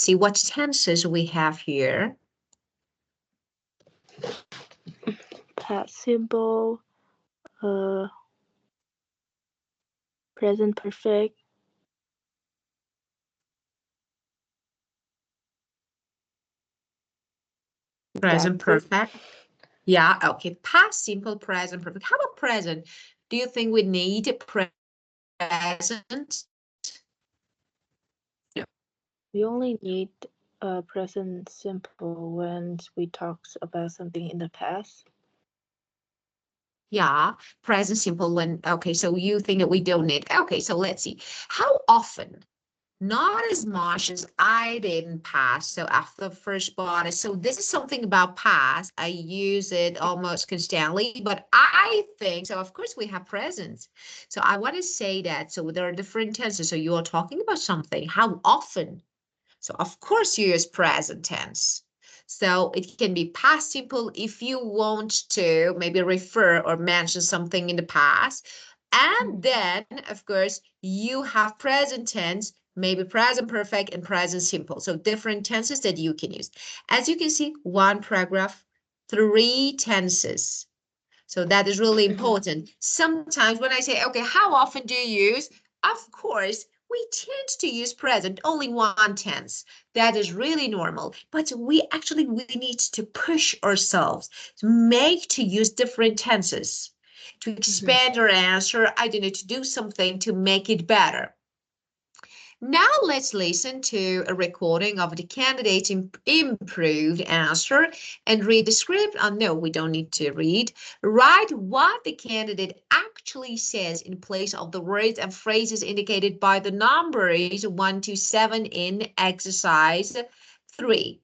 see what tenses we have here. Past simple, present perfect. Present perfect. Yeah, okay. Past simple, present perfect. How about present? Do you think we need present? Yeah. We only need present simple when we talk about something in the past. Yeah, present simple when, okay, so you think that we don't need. Okay, so let's see. How often? Not as much as I did in past. So after the first body. So this is something about past. I use it almost constantly, but I think, so of course we have present. So I want to say that, so there are different tenses. So you are talking about something, how often? So of course you use present tense. So it can be past simple if you want to maybe refer or mention something in the past. And then, of course, you have present tense, maybe present perfect and present simple. So different tenses that you can use. As you can see, one paragraph, 3 tenses. So that is really important. Sometimes when I say, okay, how often do you use? Of course, we tend to use present, only one tense. That is really normal. But we need to push ourselves to make to use different tenses, to expand our answer. I need to do something to make it better. Now let's listen to a recording of the candidate's improved answer and read the script. No, we don't need to read. Write what the candidate actually says in place of the words and phrases indicated by the numbers 1 to 7 in exercise 3.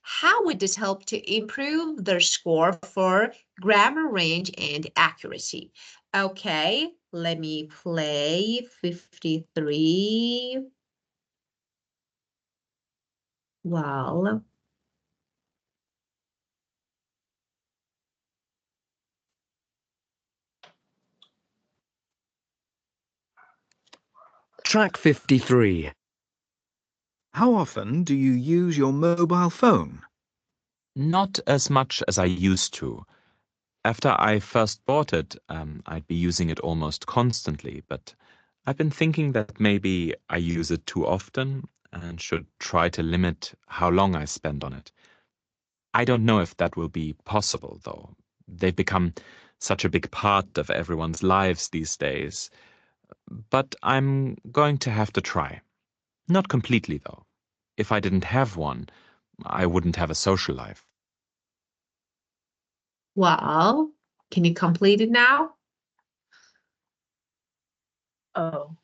How would this help to improve their score for grammar range and accuracy? Okay, let me play 53. Well, Track 53. How often do you use your mobile phone? Not as much as I used to. After I first bought it, I'd be using it almost constantly, but I've been thinking that maybe I use it too often and should try to limit how long I spend on it. I don't know if that will be possible, though. They've become such a big part of everyone's lives these days. But I'm going to have to try. Not completely, though. If I didn't have one, I wouldn't have a social life. well, can you complete it now? Oh.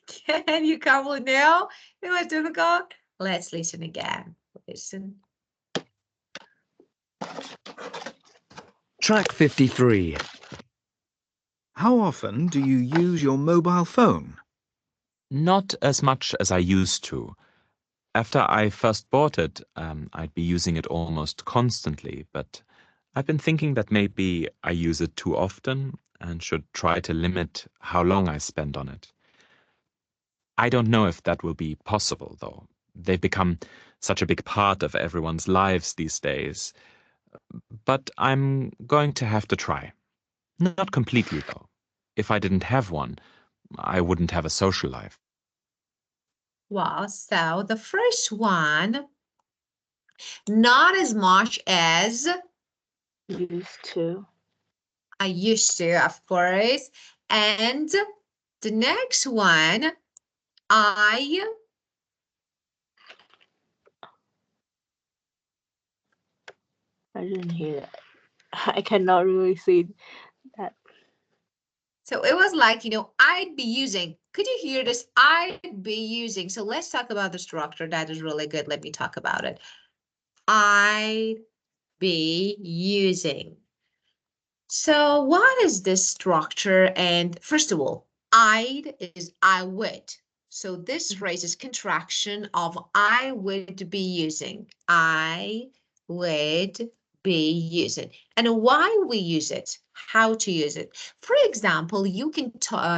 Can you complete now? It was difficult. Let's listen again. Listen. Track 53. How often do you use your mobile phone? Not as much as I used to. After I first bought it, I'd be using it almost constantly, but I've been thinking that maybe I use it too often and should try to limit how long I spend on it. I don't know if that will be possible, though. They've become such a big part of everyone's lives these days. But I'm going to have to try. Not completely, though. If I didn't have one, I wouldn't have a social life. Well, so the first one, not as much as Used to. I used to, of course. And the next one, I didn't hear that. I cannot really see that. So it was like, I'd be using. Could you hear this? I'd be using. So let's talk about the structure. That is really good. Let me talk about it. I'd be using. So what is this structure? And first of all, I'd is I would. So this phrase is contraction of I would be using. I would be using. And why we use it, how to use it. For example, you can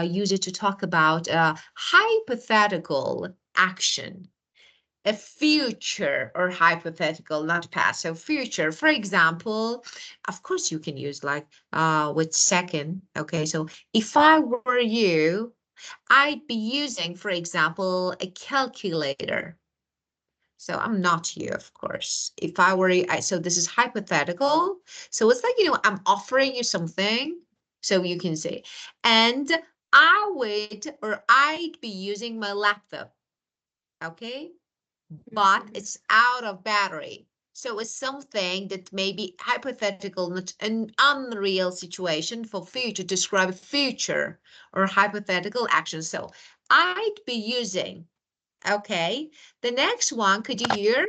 use it to talk about a hypothetical action. A future or hypothetical, not past. So future, for example, of course you can use like with second. Okay, so if I were you, I'd be using, for example, a calculator. So I'm not you, of course. If I were you, so this is hypothetical. So it's like, I'm offering you something so you can say, and I'd be using my laptop. Okay, but it's out of battery. So it's something that may be hypothetical, not an unreal situation for future, describe a future or hypothetical action. So I'd be using, okay. The next one, could you hear?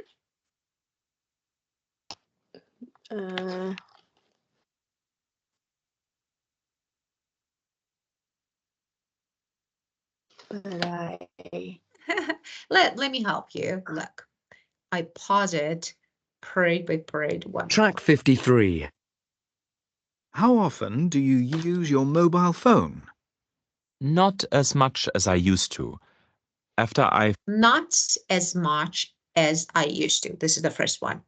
But I Let me help you. Look, I pause it parade by parade. One. Track 53. How often do you use your mobile phone? Not as much as I used to. After I Not as much as I used to. This is the first one.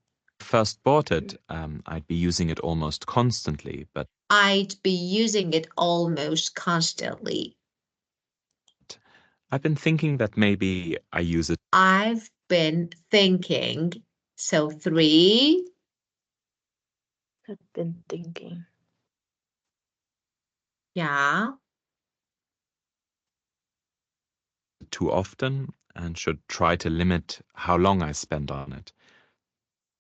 first bought it, I'd be using it almost constantly, but I'd be using it almost constantly. I've been thinking that maybe I use it I've been thinking. So 3. have been thinking. Yeah. too often and should try to limit how long I spend on it.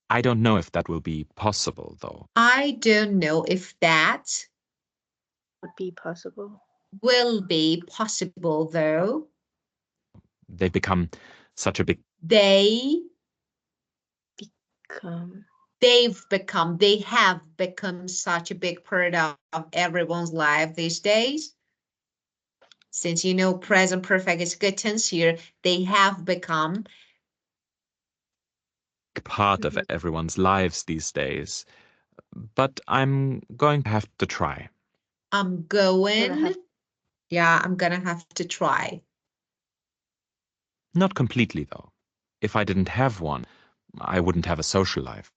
I don't know if that will be possible, though. I don't know if that Would be possible. will be possible, though. They've become such a big They Come. they have become such a big part of everyone's life these days. Since present perfect is good tense here, they have become. part of everyone's lives these days. But I'm going to have to try. I'm gonna have to try. Not completely, though. If I didn't have one, I wouldn't have a social life.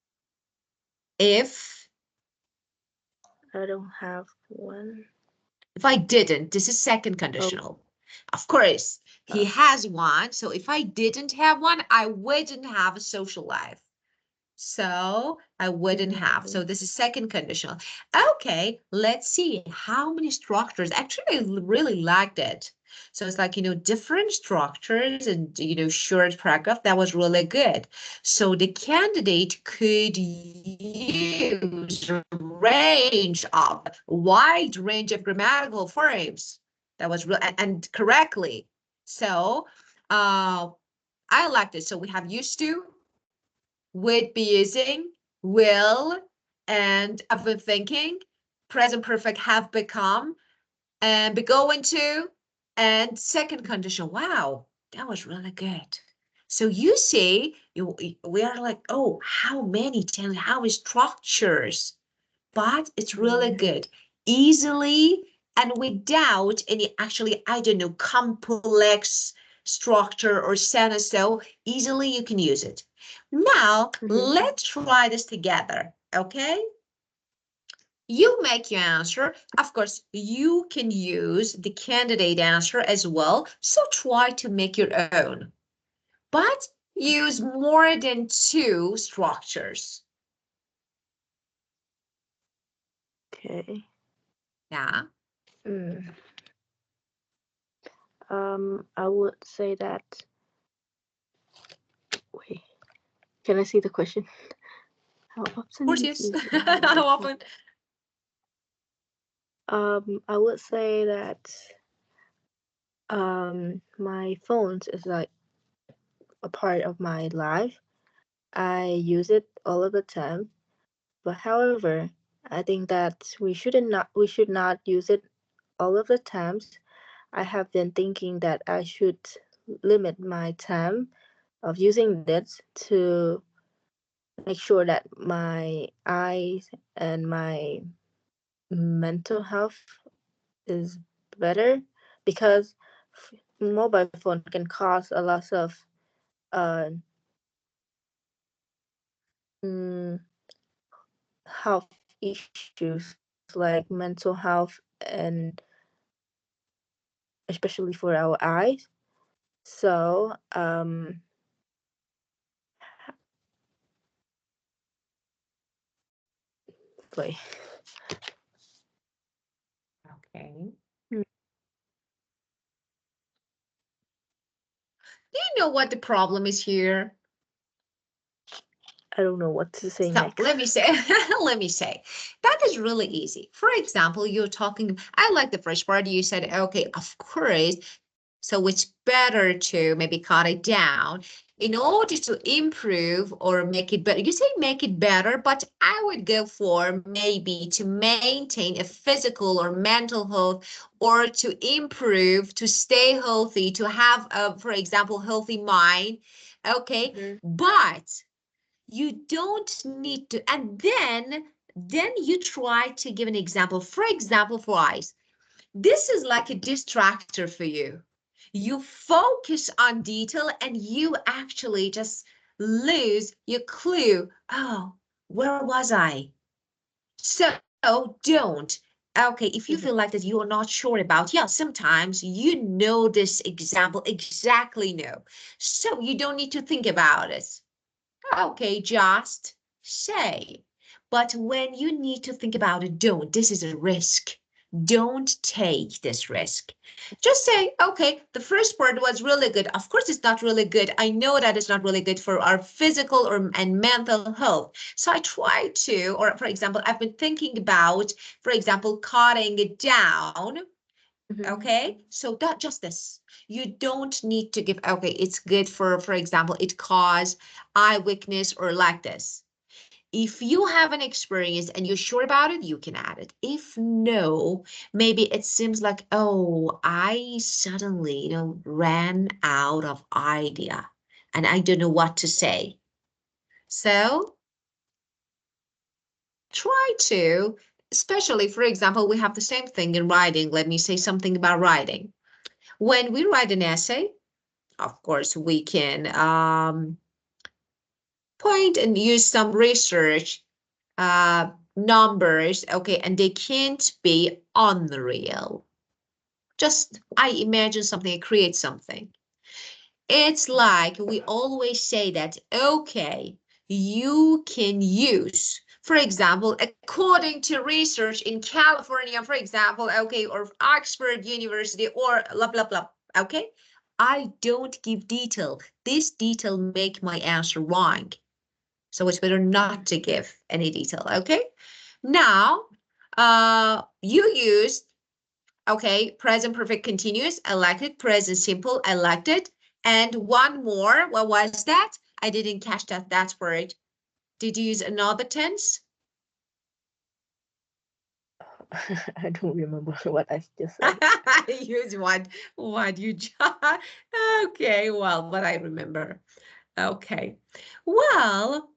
If I don't have one. I didn't, this is second conditional. Of course, he has one. So if I didn't have one, I wouldn't have a social life. So I wouldn't have. So this is second conditional. Okay, let's see how many structures. Actually, I really liked it. So it's like, different structures and, short paragraph. That was really good. So the candidate could use a wide range of grammatical forms. That was real and correctly. So I liked it. So we have used to, would be using, will, and I've been thinking, present perfect have become, and be going to, and second condition. Wow, that was really good. So you see, we are like, oh, how many structures, but it's really good. Easily and without any actually, I don't know, complex structure or sentence. So easily you can use it. Now, let's try this together, okay? You make your answer. Of course, you can use the candidate answer as well. So try to make your own, but use more than 2 structures. Okay. Yeah. I would say that. Wait. Can I see the question? How often? Of course, yes. How often? I would say that my phone is like a part of my life. I use it all of the time. But however, I think that we should not use it all of the times. I have been thinking that I should limit my time of using this to make sure that my eyes and my mental health is better, because mobile phone can cause a lot of uh mm, health issues like mental health and especially for our eyes. So wait. Okay. Hmm, Do you know what the problem is here? I don't know what to say So next. let me say, let me say, that is really easy. For example, you're talking, I like the first part. You said, okay, of course. So it's better to maybe cut it down in order to improve or make it better. You say make it better, but I would go for maybe to maintain a physical or mental health or to improve, to stay healthy, to have a, for example, healthy mind. Okay. But you don't need to, and then you try to give an example. For example, for eyes, this is like a distractor for you. You focus on detail and you actually just lose your clue. Oh, where was I? So don't. Okay, if you feel like that you are not sure about, yeah, sometimes you know this example exactly know. So you don't need to think about it. Okay, just say. But when you need to think about it, don't. This is a risk. Don't take this risk. Just say, okay, the first part was really good. Of course, it's not really good. I know that it's not really good for our physical or and mental health. So I try to, or for example, I've been thinking about, for example, cutting it down. Okay, so that just this. You don't need to give, okay, it's good for example, it cause eye weakness or like this. If you have an experience and you're sure about it, you can add it. If no, maybe it seems like, oh, I suddenly, ran out of idea and I don't know what to say. So try to, especially, for example, we have the same thing in writing. Let me say something about writing. When we write an essay, of course, we can point and use some research numbers, okay, and they can't be unreal. Just, I imagine something, I create something. It's like we always say that, okay, you can use, for example, according to research in California, for example, okay, or Oxford University or blah, blah, blah, okay? I don't give detail. This detail make my answer wrong. So it's better not to give any detail, okay? Now, you used, okay, present perfect continuous, I like it. Present simple, I liked it. And one more, what was that? I didn't catch that word. Did you use another tense? I don't remember what I just said. Use what you just, okay, well, but I remember. Okay, well,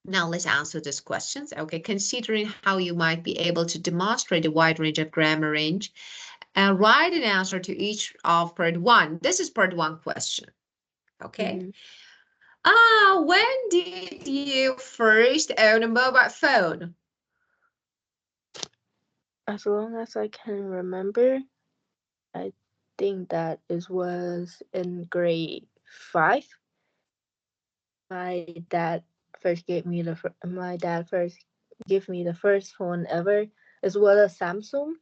now let's answer these questions. Okay, considering how you might be able to demonstrate a wide range of grammar range, and write an answer to each of part one. This is part one question. Okay. When did you first own a mobile phone? As long as I can remember, I think that it was in grade 5. My dad my dad first gave me the first phone ever, as well as Samsung.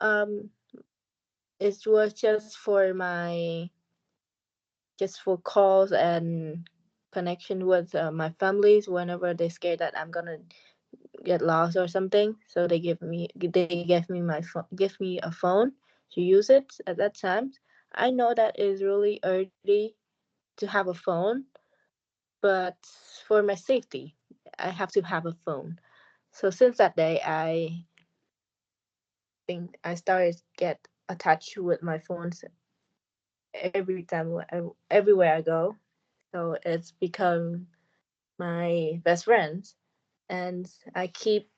Um, it was just for calls and connection with my families whenever they scared that I'm gonna get lost or something. So they give me a phone to use it at that time. I know that is really early to have a phone, but for my safety, I have to have a phone. So since that day, I think I started get attached with my phones everywhere I go. So it's become my best friends, and I keep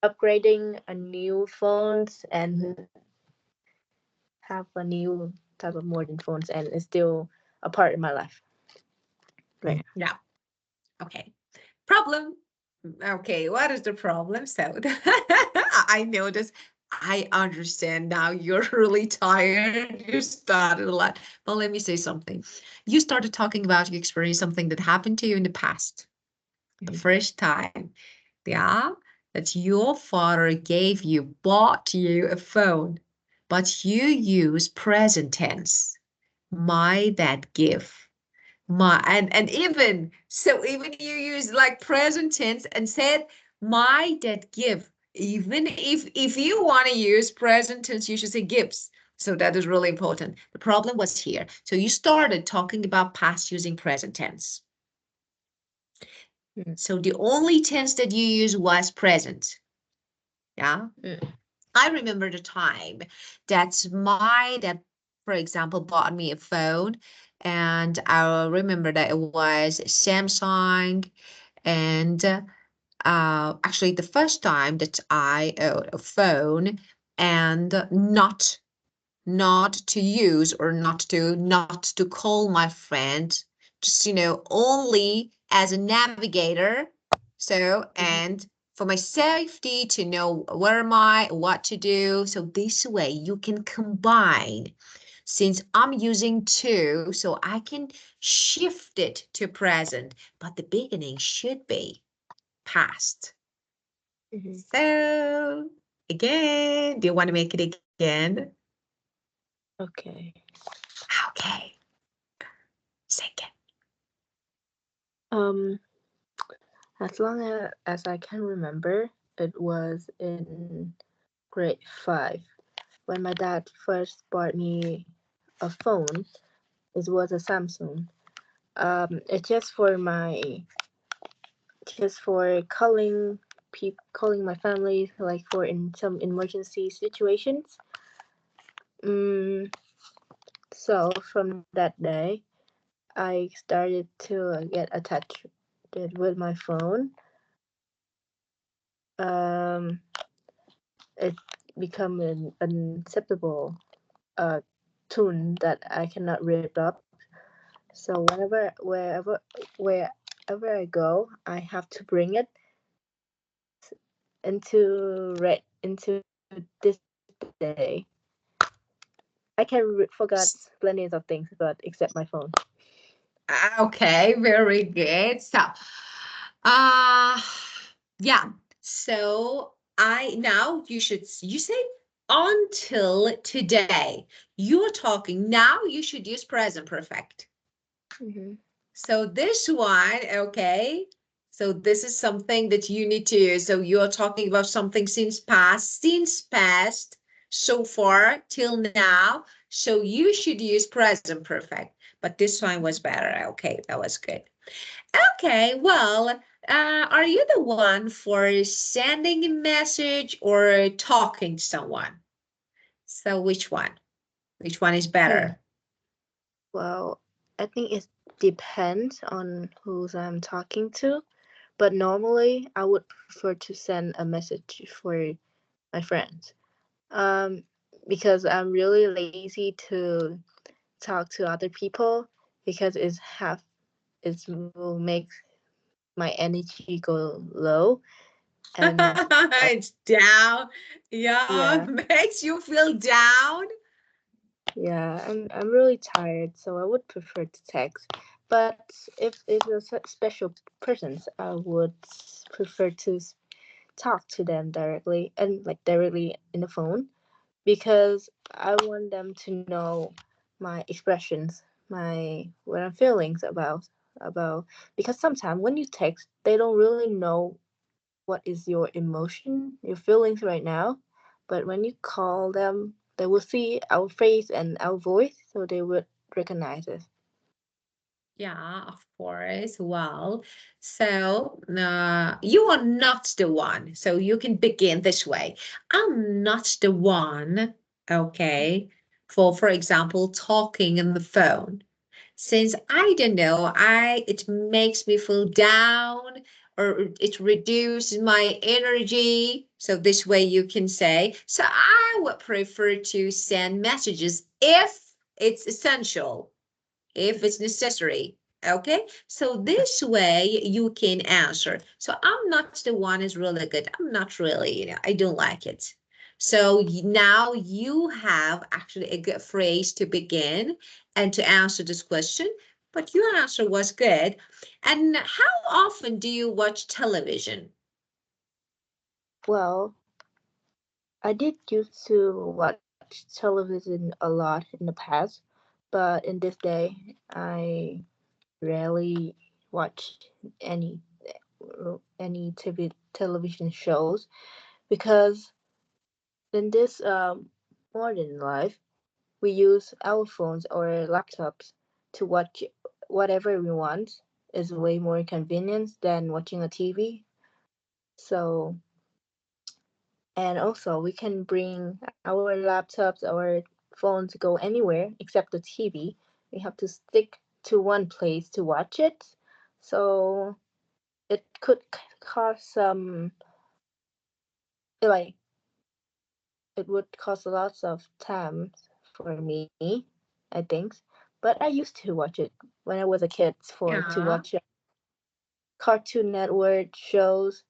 upgrading a new phones and have a new type of modern phones, and it's still a part of my life. Right. Yeah. Okay. Problem. Okay, what is the problem? So I know this. I understand now you're really tired. You started a lot. But let me say something. You started talking about your experience, something that happened to you in the past. The first time. Yeah, that your father bought you a phone, but you use present tense. My dad give. And even so, even you use like present tense and said my dad give. Even if you want to use present tense, you should say gives. So that is really important. The problem was here. So you started talking about past using present tense. So the only tense that you use was present. Yeah. I remember the time that my dad, for example, bought me a phone, and I remember that it was Samsung, and actually the first time that I owned a phone and not to use or not to call my friend, just only as a navigator. So and for my safety to know where am I, what to do. So this way you can combine. Since I'm using to, so I can shift it to present, but the beginning should be past. So again, do you want to make it again? Okay. Okay. Second. As long as I can remember, it was in grade 5 when my dad first bought me a phone. It was a Samsung. It's just for calling my family, like for in some emergency situations. So from that day, I started to get attached with my phone. It become an unacceptable tune that I cannot rip up. So wherever I go, I have to bring it into this day. I can forget plenty of things, but except my phone. Okay, very good. So, yeah. So now you say until today. You're talking now. You should use present perfect. So this one, okay. So this is something that you need to use. So you're talking about something since past, so far till now. So you should use present perfect. But this one was better. Okay, that was good. Okay, well, are you the one for sending a message or talking to someone? So which one? Which one is better? Well, I think it depends on who I'm talking to, but normally I would prefer to send a message for my friends. Because I'm really lazy to talk to other people because it will make my energy go low, and It's down. Yeah, makes you feel down. Yeah, I'm really tired, so I would prefer to text. But if it's a special person, I would prefer to talk to them directly and like directly in the phone because I want them to know my expressions, my what I'm feelings about because sometimes when you text, they don't really know what is your emotion, your feelings right now. But when you call them, they will see our face and our voice, so they would recognize us. Yeah, of course. Well, so you are not the one. So you can begin this way. I'm not the one, okay, for example, talking on the phone. Since I don't know, it makes me feel down or it reduces my energy. So this way you can say, so I would prefer to send messages if it's essential, if it's necessary. Okay, so this way you can answer. So I'm not the one is really good. I'm not really, I don't like it. So now you have actually a good phrase to begin and to answer this question, but your answer was good. And how often do you watch television? Well, I did used to watch television a lot in the past, but in this day, I rarely watch any television shows because in this modern life, we use our phones or laptops to watch whatever we want. Is way more convenient than watching a TV. So, and also we can bring our laptops, our phones go anywhere except the TV. We have to stick to one place to watch it. So it could cause some, like, it would cost lots of time for me, I think. But I used to watch it when I was a kid for to Yeah. watch Cartoon Network shows.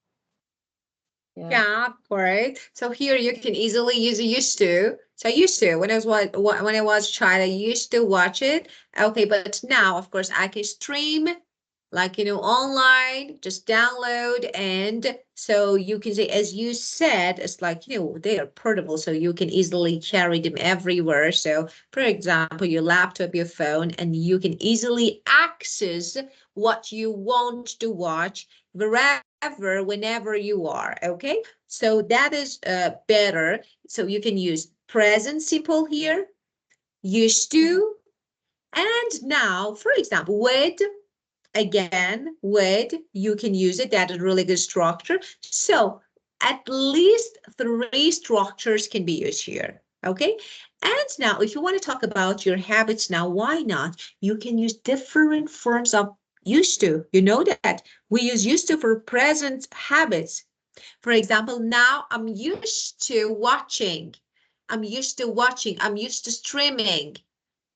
Yeah. Yeah, correct. So here you can easily use used to. So used to when I was when I was a child, I used to watch it. Okay, but now of course I can stream like online, just download, and so you can say, as you said, it's like they are portable, so you can easily carry them everywhere. So for example, your laptop, your phone, and you can easily access what you want to watch wherever, whenever you are. Okay, so that is better. So you can use present simple here, used to, and now, for example, with. Again, with, you can use it. That is really good structure. So at least three structures can be used here. Okay. And now, if you want to talk about your habits now, why not? You can use different forms of used to. You know that we use used to for present habits. For example, now I'm used to watching. I'm used to watching. I'm used to streaming.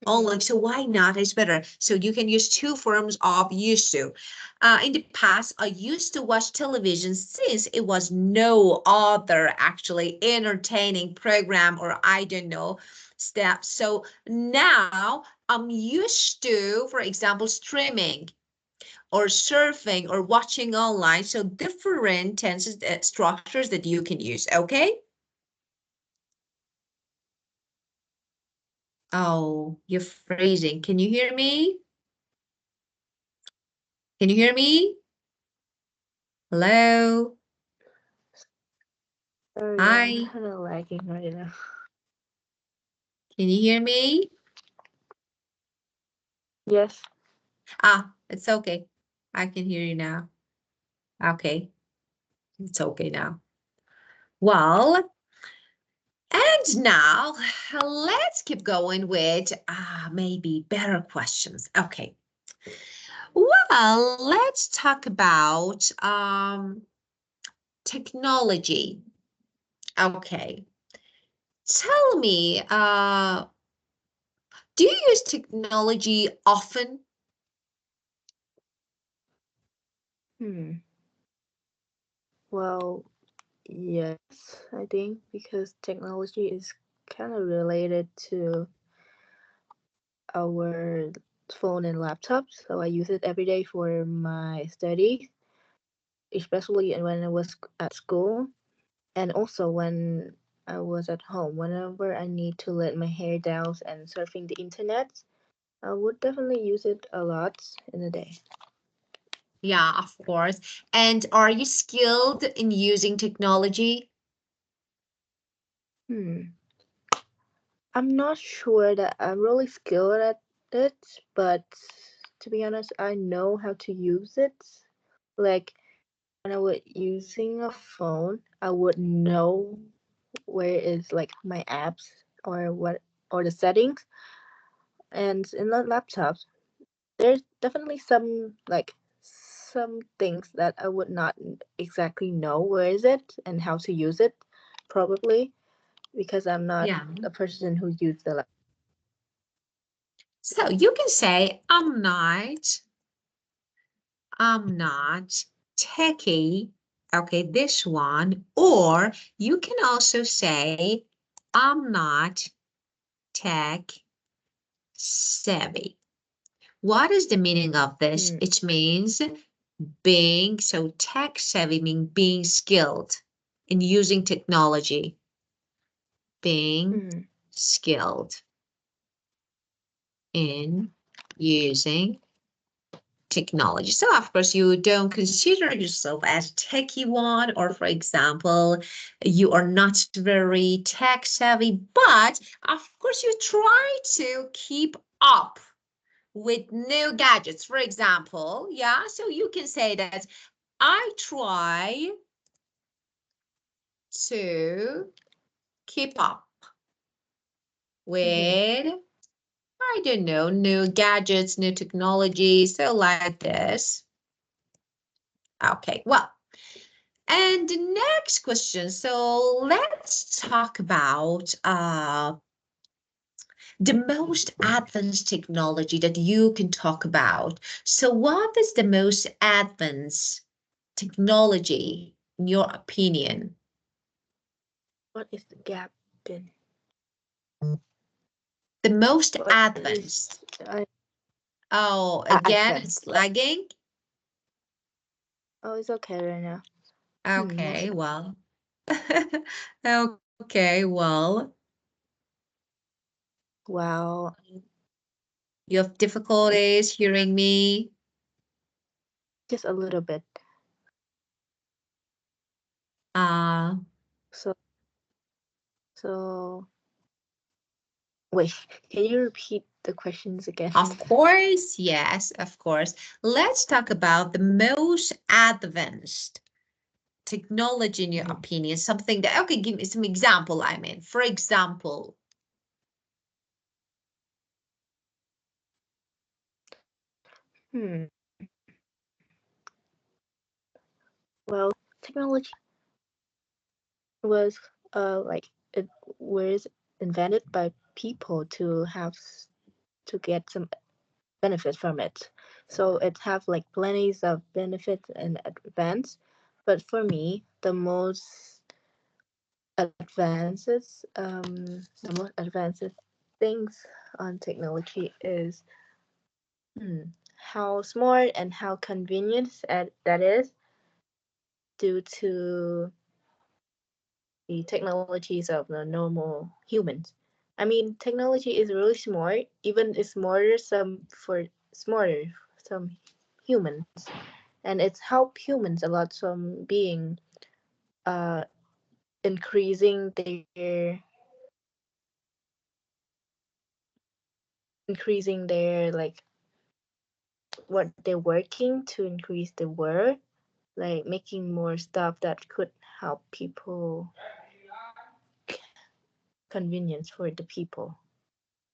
Online. So why not? It's better. So you can use two forms of used to. In the past, I used to watch television since it was no other actually entertaining program or I don't know stuff. So now I'm used to, for example, streaming or surfing or watching online. So different tenses, structures that you can use. Okay. Oh, you're freezing. Can you hear me? Can you hear me? Hello? Sorry, I'm Hi? kind of lagging right now. Can you hear me? Yes. Ah, it's okay. I can hear you now. Okay, it's okay now. Well, and now let's keep going with maybe better questions. Okay. Well, let's talk about technology. Okay. Tell me, do you use technology often? Hmm. Well, yes, I think because technology is kind of related to our phone and laptops. So I use it every day for my studies, especially when I was at school, and also when I was at home. Whenever I need to let my hair down and surfing the internet, I would definitely use it a lot in a day. Yeah, of course. And are you skilled in using technology? Hmm. I'm not sure that I'm really skilled at it, but to be honest, I know how to use it. Like when I was using a phone, I would know where is like my apps or what or the settings. And in the laptops, there's definitely some things that I would not exactly know where is it and how to use it, probably because I'm not Yeah. a person who uses the laptop. So you can say, I'm not techie. Okay, this one. Or you can also say, I'm not tech savvy. What is the meaning of this? It means being, so tech savvy means being skilled in using technology. Being skilled in using technology. So of course you don't consider yourself as techie one, or for example, you are not very tech savvy, but of course you try to keep up with new gadgets, for example. Yeah, so you can say that I try to keep up with, I don't know, new gadgets, new technology. So like this. Okay, well, and the next question. So let's talk about the most advanced technology that you can talk about. So what is the most advanced technology in your opinion? What is the gap in? The most What advanced. Oh, again, advanced. it's lagging. Oh, it's okay right now. Okay, well. Okay, well. Well, You have difficulties hearing me? just a little bit. Uh, So wait, can you repeat the questions again? of course, yes, of course. Let's talk about the most advanced technology in your opinion. Something that, okay, give me some example, I mean. For example. Well, technology was like it was invented by people to have to get some benefit from it. So it have like plenty of benefits and advance. But for me, the most things on technology is how smart and how convenient that is due to the technologies of the normal humans. I mean, technology is really smart, even it's smarter some humans, and it's helped humans a lot from being uh increasing their like what they're working to increase the world, like making more stuff that could help people, convenience for the people.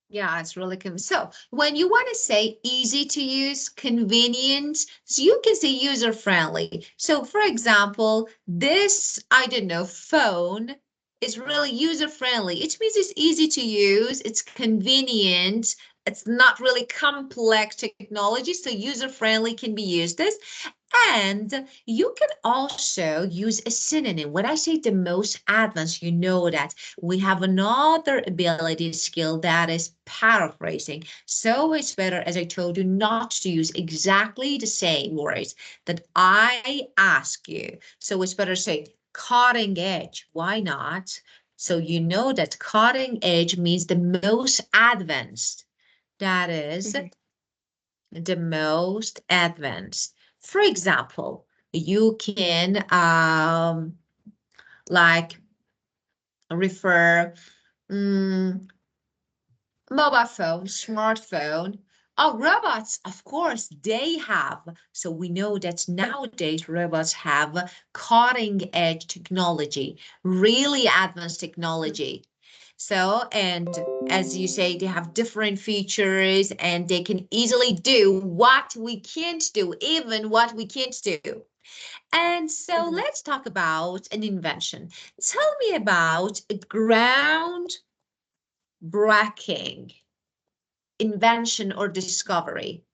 Yeah, it's really convenient. So when you want to say easy to use, convenient, so you can say user friendly. So for example, this, I don't know, phone is really user friendly. It means it's easy to use, it's convenient, it's not really complex technology, so user friendly can be used as. And you can also use a synonym. When I say the most advanced, you know that we have another ability skill that is paraphrasing. So it's better, as I told you, not to use exactly the same words that I ask you. So it's better to say cutting edge. Why not? So you know that cutting edge means the most advanced. That is the most advanced. For example, you can like refer mobile phone, smartphone. Oh, robots, of course, they have. So we know that nowadays robots have cutting edge technology, really advanced technology. So, and as you say, they have different features and they can easily do what we can't do, even what we can't do. And so let's talk about an invention. Tell me about ground breaking invention or discovery?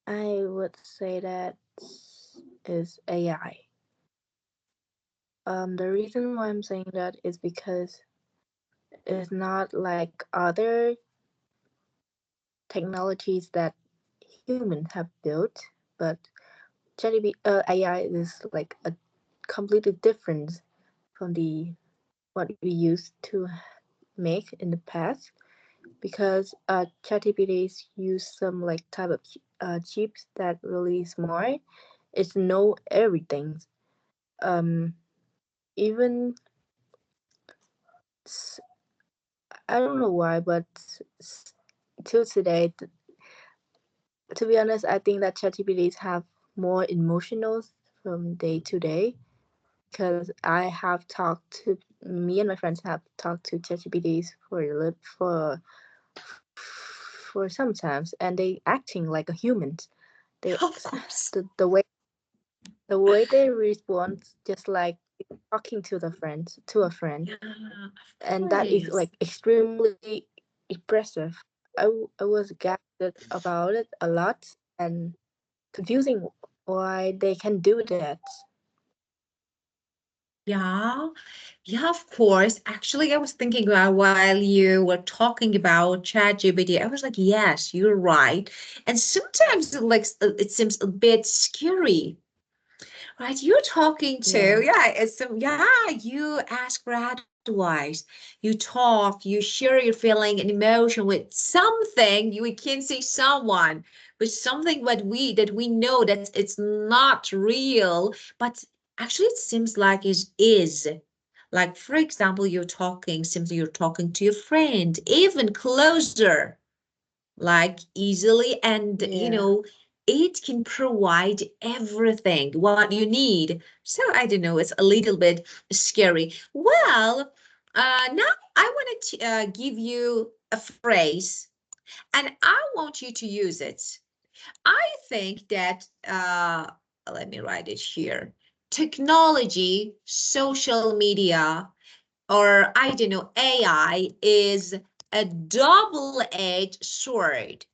I would say that is AI. The reason why I'm saying that is because it's not like other technologies that humans have built, but AI is like a completely different from the what we used to make in the past, because ChatGPTs use some like type of chips that really smart. It's know everything. Um, even I don't know why, but till today, to be honest, I think that ChatGPTs have more emotionals from day to day, because me and my friends have talked to ChatGPTs for sometimes, and they acting like a human. They Of course. the way they respond just like talking to a friend, Yeah, and of that is course. like extremely impressive. I was gathered about it a lot and confusing why they can do that. Yeah, yeah, of course. Actually, I was thinking about while you were talking about ChatGPT, I was like, yes, you're right. And sometimes it seems a bit scary. Right, you're talking to, Yeah, yeah, you ask for advice, you talk, you share your feeling and emotion with something, we can say someone, with something that we know that it's not real, but actually it seems like it is. Like, for example, simply you're talking to your friend, even closer, like easily, and yeah. it can provide everything what you need. So I don't know, it's a little bit scary. Well, now I want to give you a phrase, and I want you to use it. I think that let me write it here. Technology, social media, or I don't know, AI is a double-edged sword.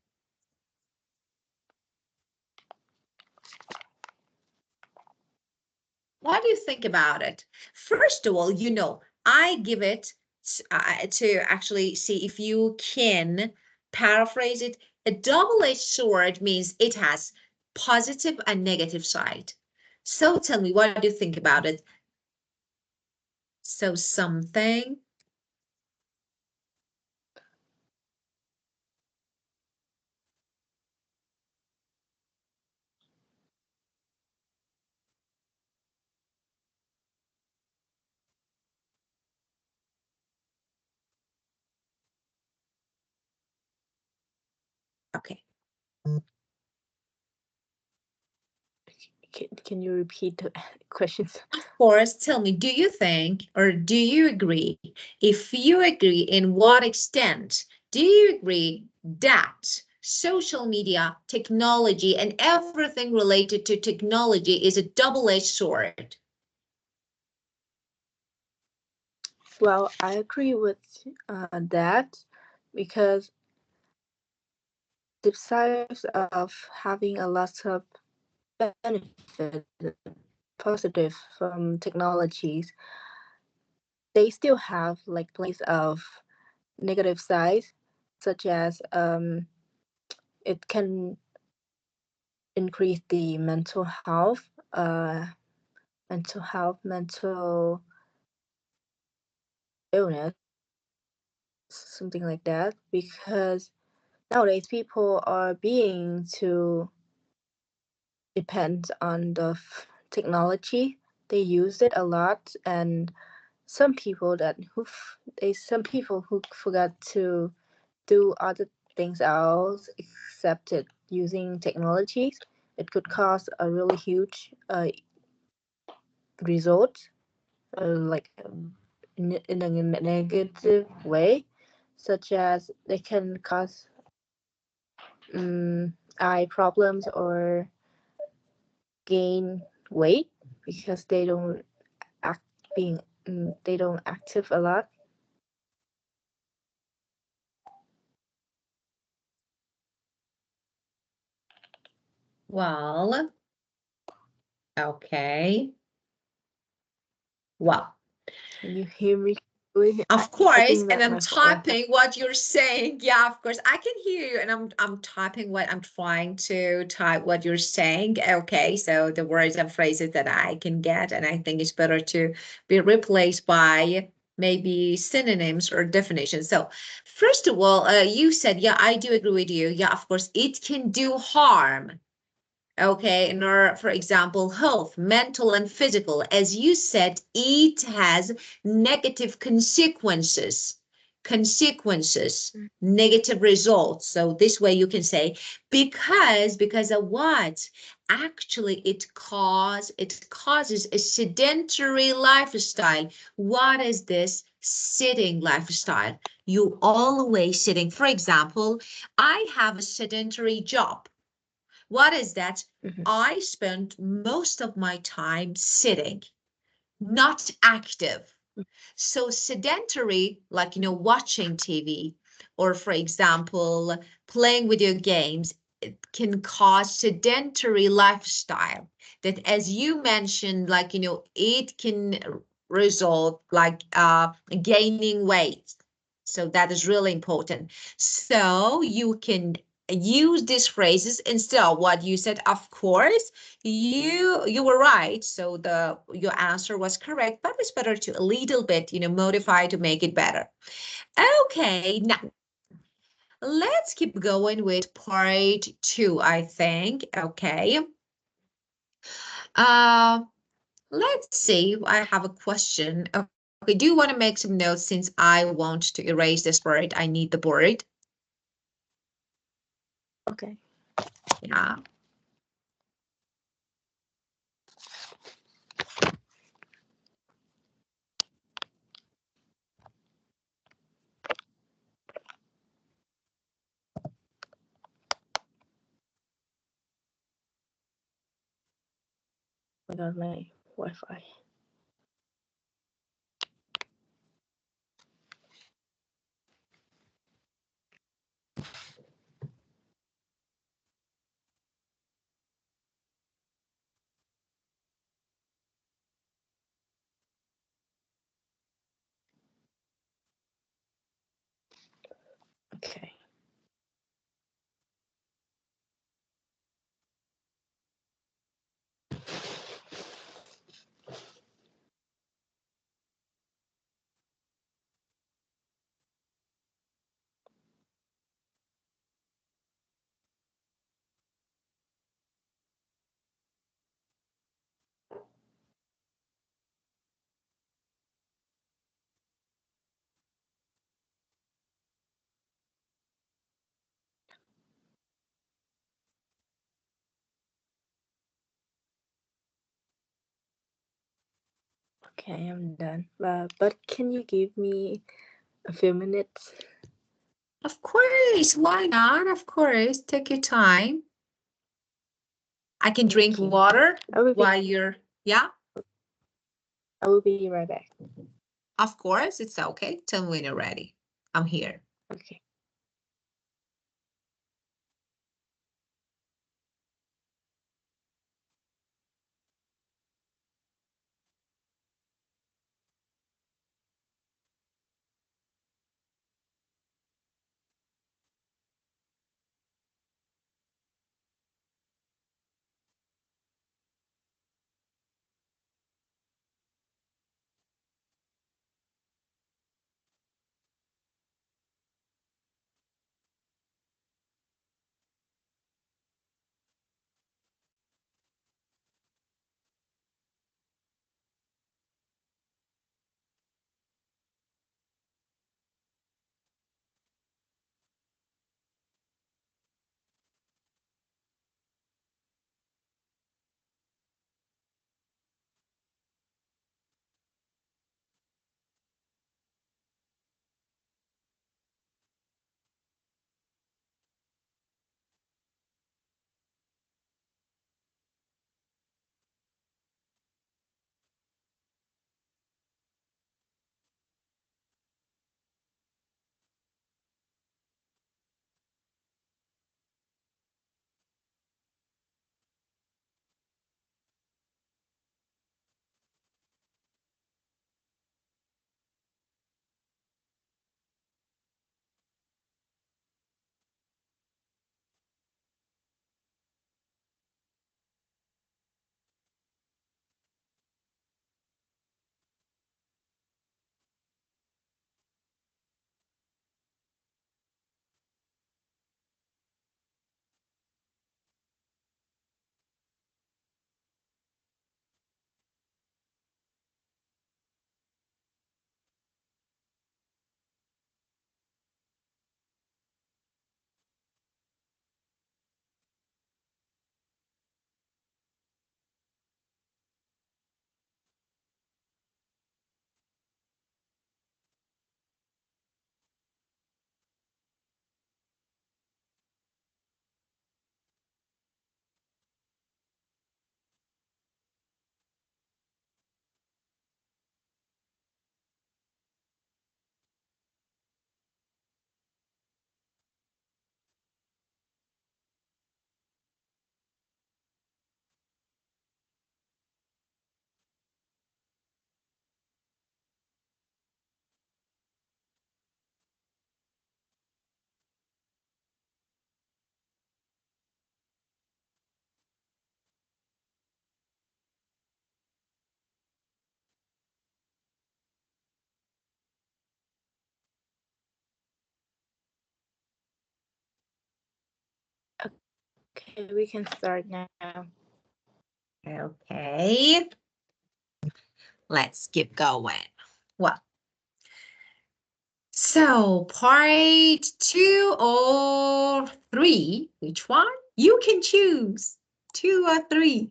What do you think about it? First of all, I give it to actually see if you can paraphrase it. A double-edged sword means it has positive and negative side. So tell me, what do you think about it? So something. Okay. Can you repeat the questions? Of course, tell me, do you think or do you agree? If you agree, in what extent do you agree that social media, technology, and everything related to technology is a double-edged sword? Well, I agree with that, because besides of having a lot of benefit, positive from technologies, they still have like plenty of negative sides, such as it can increase the mental illness, something like that, because nowadays people are being too depend on the technology. They use it a lot, and some people who forgot to do other things else except it using technologies. It could cause a really huge result, like in a negative way, such as they can cause eye problems or gain weight because they don't act being they don't active a lot. Well, okay. Well, Can you hear me? of I course, think and that I'm my Wi-Fi. typing what you're saying. Yeah, of course, I can hear you, and I'm typing what I'm trying to type what you're saying. Okay, so the words and phrases that I can get, and I think it's better to be replaced by maybe synonyms or definitions. So, first of all, you said, yeah, I do agree with you. Yeah, of course, it can do harm. Okay, in our, for example, health, mental and physical. As you said, it has negative consequences, negative results. So this way you can say, because of what? Actually, it causes a sedentary lifestyle. What is this? Sitting lifestyle. You always sitting. For example, I have a sedentary job. What is that? I spend most of my time sitting, not active. So sedentary, like, watching TV, or for example, playing video games, it can cause sedentary lifestyle that, as you mentioned, like, it can result like gaining weight. So that is really important. So you can use these phrases instead of what you said. Of course, you were right. So your answer was correct, but it's better to a little bit, modify to make it better. Okay, now let's keep going with part 2, I think. Okay. Uh, let's see. I have a question. Okay, do you want to make some notes since I want to erase this word? I need the board. Okay. Yeah. Without my Wi-Fi. Okay. Okay, I'm done. But can you give me a few minutes? Of course, why not? Of course, take your time. I can drink you. water I will be. while you're, yeah, I will be right back. of course, it's okay. Tell me when you're ready. I'm here. Okay. Okay, we can start now. Okay. Let's keep going. Well, so part 2 or 3, which one? You can choose 2 or 3.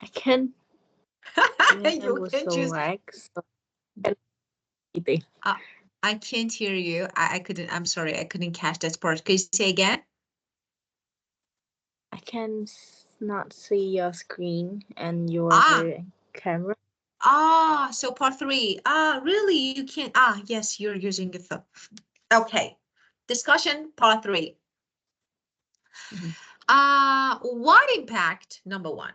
I can. It You was can so choose. lax. So I can't hear you. I couldn't, I'm sorry, I couldn't catch that part. Can you say again? I can not see your screen and your camera. So part 3. Really? You can't. Yes, you're using your phone. Okay. Discussion part 3. What impact, number 1,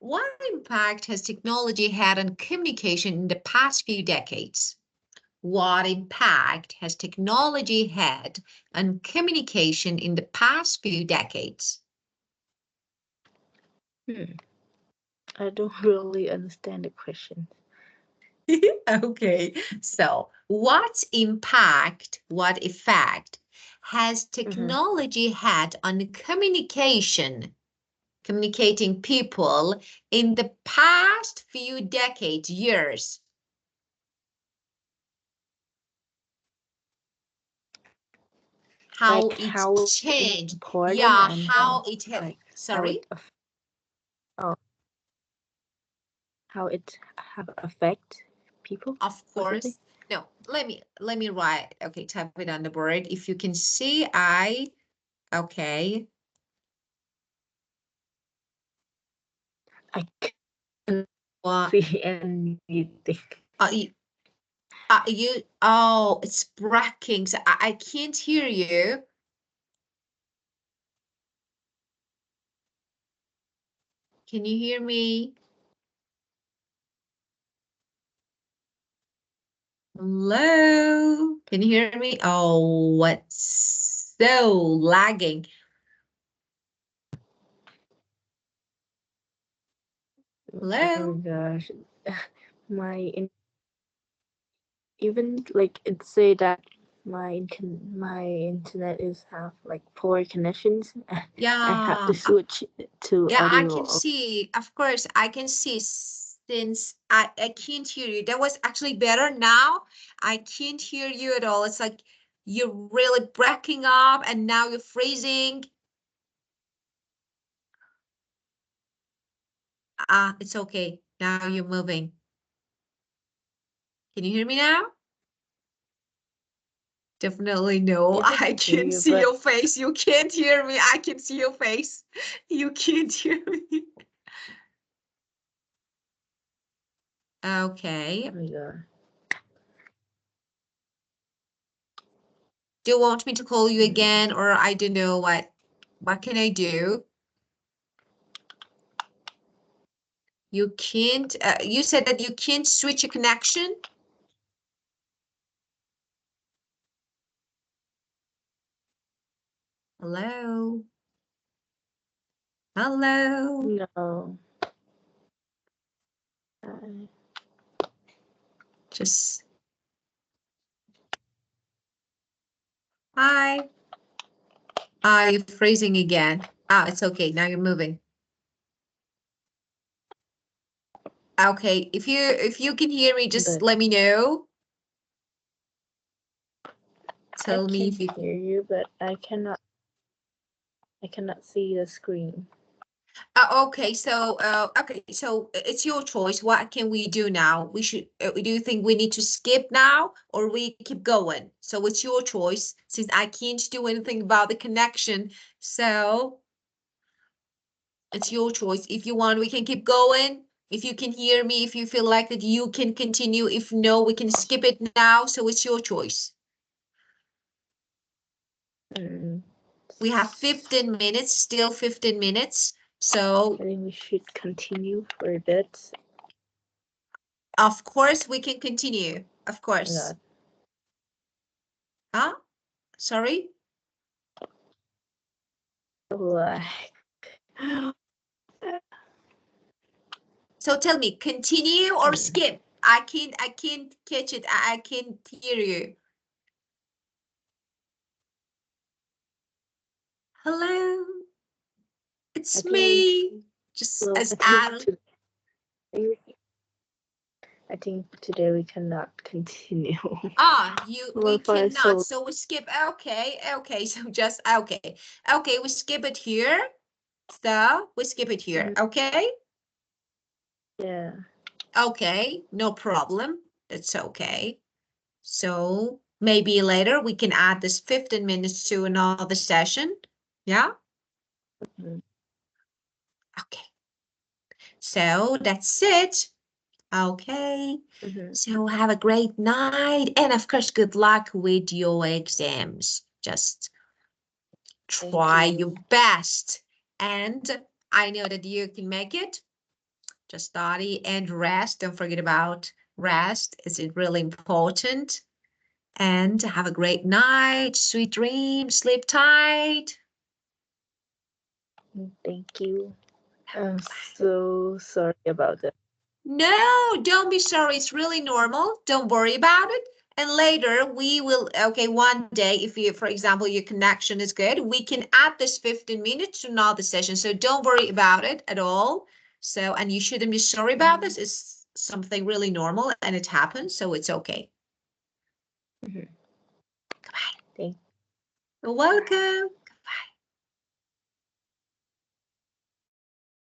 what impact has technology had on communication in the past few decades? What impact has technology had on communication in the past few decades? I don't really understand the question. Okay, so what impact, what effect has technology had on communication, communicating people in the past few decades, years? How Like it how changed? important Yeah, and how it had, like sorry? how it have affect people Of or something. course. No, let me write. Okay, type it on the board. If you can see, okay. I can What? see anything. Oh, it's breaking. So I can't hear you. Can you hear me? Hello? Can you hear me? Oh, what's so lagging? Hello? Oh gosh, my even like it say that my internet is have like poor connections. I have to Yeah. switch to Yeah, I audio. can see. Of course, I can see since I can't hear you. That was actually better now. I can't hear you at all. It's like you're really breaking up and now you're freezing. It's okay. Now you're moving. Can you hear me now? Definitely no. Yes, I I can hear can you, see but your face. You can't hear me. I can see your face. You can't hear me. Okay. oh my god. Do you want me to call you again, or I don't know what can I do? You can't, you said that you can't switch a connection? Hello? Hello? No. Just, hi. You're freezing again. It's okay. Now you're moving. Okay, if you can hear me, just But let me know. I Tell me can if you hear you, but I cannot see the screen. Okay, so it's your choice. What can we do now? We should. Do you think we need to skip now, or we keep going? So it's your choice. Since I can't do anything about the connection, so it's your choice. If you want, we can keep going. If you can hear me, if you feel like that, you can continue. If no, we can skip it now. So it's your choice. We have 15 minutes, still 15 minutes. So I think we should continue for a bit. of course we can continue. Of course. Huh? Sorry? So tell me, continue or skip? I can't catch it. I can't hear you. Hello? it's I me. think, Just well, as I Adam. think today we cannot continue. We Well, cannot. so So we skip. Okay, okay. So just okay. Okay, we skip it here. So we skip it here. Okay. yeah. Okay, no problem. That's okay. So maybe later we can add this 15 minutes to another session. Yeah. Mhm. Okay. So that's it. Okay. Mhm. So have a great night. And of course, good luck with your exams. Just Thank try you. your best. And I know that you can make it. Just study and rest. Don't forget about rest. It's really important. And have a great night. Sweet dreams. Sleep tight. Thank you. I'm so sorry about that. No, don't be sorry. It's really normal. Don't worry about it. And later we will, okay, one day, if you, for example, your connection is good, we can add this 15 minutes to another session. So don't worry about it at all. So, and you shouldn't be sorry about this. It's something really normal and it happens. So it's okay. Mhm. Goodbye. Thank You're welcome.